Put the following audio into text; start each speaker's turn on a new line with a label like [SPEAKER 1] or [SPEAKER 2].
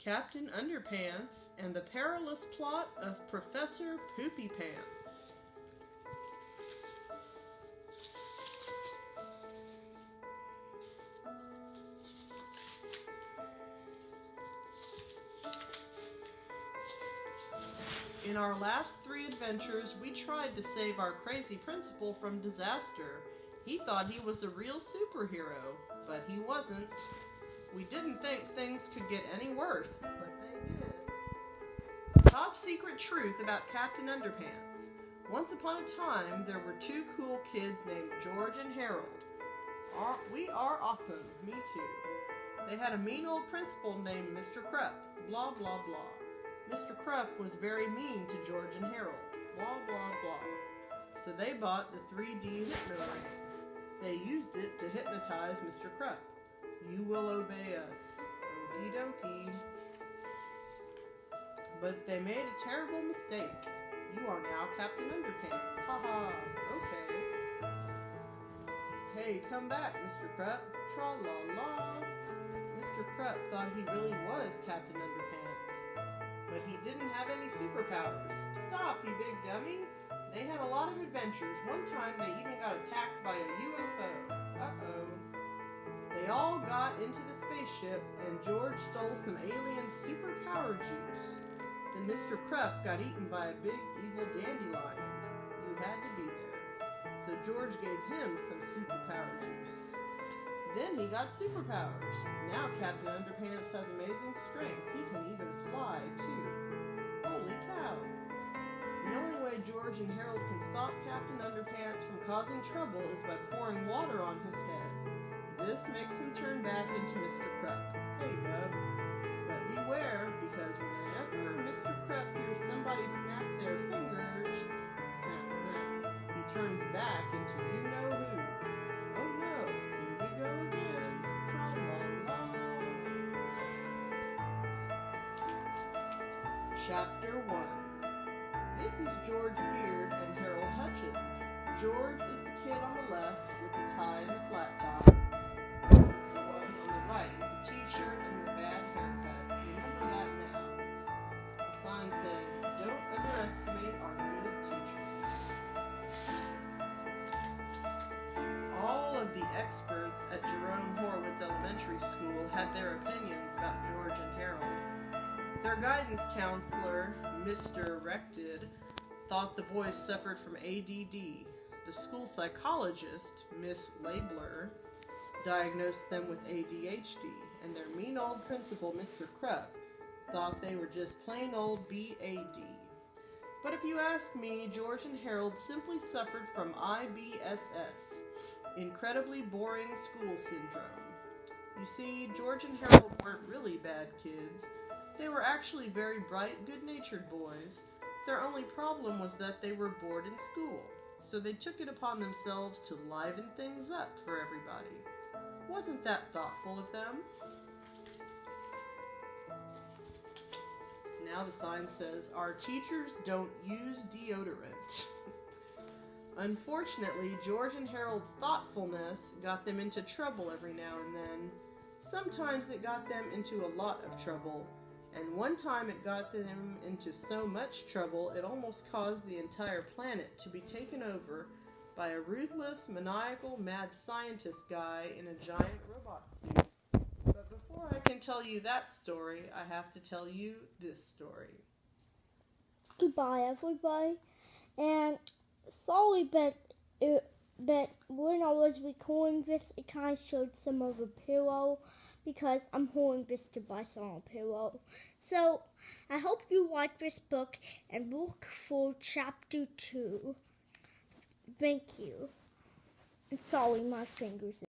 [SPEAKER 1] Captain Underpants and the Perilous Plot of Professor Poopypants. In our last 3 adventures, we tried to save our crazy principal from disaster. He thought he was a real superhero, but he wasn't. We didn't think things could get any worse, but they did. Top secret truth about Captain Underpants. Once upon a time, there were 2 cool kids named George and Harold. We are awesome, me too. They had a mean old principal named Mr. Krupp, blah blah blah. Mr. Krupp was very mean to George and Harold, blah blah blah. So they bought the 3D hypnogram. They used it to hypnotize Mr. Krupp. You will obey us. Okie dokie. But they made a terrible mistake. You are now Captain Underpants. Haha. Okay. Hey, come back, Mr. Krupp. Tra-la-la. Mr. Krupp thought he really was Captain Underpants. But he didn't have any superpowers. Stop, you big dummy. They had a lot of adventures. One time they even got attacked by a UFO. Uh-oh. They all got into the spaceship and George stole some alien superpower juice. Then Mr. Krupp got eaten by a big evil dandelion. You had to be there. So George gave him some superpower juice. Then he got superpowers. Now Captain Underpants has amazing strength. He can even fly, too. Holy cow. The only way George and Harold can stop Captain Underpants from causing trouble is by pouring water on his head. This makes him turn back into Mr. Krupp. Hey, bub. But beware, because whenever Mr. Krupp hears somebody snap their fingers, snap, snap, he turns back into you-know-who. Oh no, here we go again. Tra-la-la. Chapter 1. This is George Beard and Harold Hutchins. George is the kid on the left with the tie and the flat top. The one on the right with the t-shirt and the bad haircut. Remember that now. The sign says, "Don't underestimate our good teachers." All of the experts at Jerome Horwitz Elementary School had their opinions about George and Harold. Their guidance counselor, Mr. Rected, thought the boys suffered from ADD. The school psychologist, Miss Labler, diagnosed them with ADHD, and their mean old principal, Mr. Krupp, thought they were just plain old BAD. But if you ask me, George and Harold simply suffered from IBSS, incredibly boring school syndrome. You see, George and Harold weren't really bad kids. They were actually very bright, good-natured boys. Their only problem was that they were bored in school, so they took it upon themselves to liven things up for everybody. Wasn't that thoughtful of them? Now the sign says, "Our teachers don't use deodorant." Unfortunately, George and Harold's thoughtfulness got them into trouble every now and then. Sometimes it got them into a lot of trouble, and one time it got them into so much trouble it almost caused the entire planet to be taken over by a ruthless, maniacal, mad scientist guy in a giant robot suit. But before I can tell you that story, I have to tell you this story.
[SPEAKER 2] Goodbye, everybody. And sorry, but when I was recording this, it kind of showed some of a pillow because I'm holding this device on a pillow. So I hope you like this book and look for chapter 2. Thank you. And sorry, my fingers.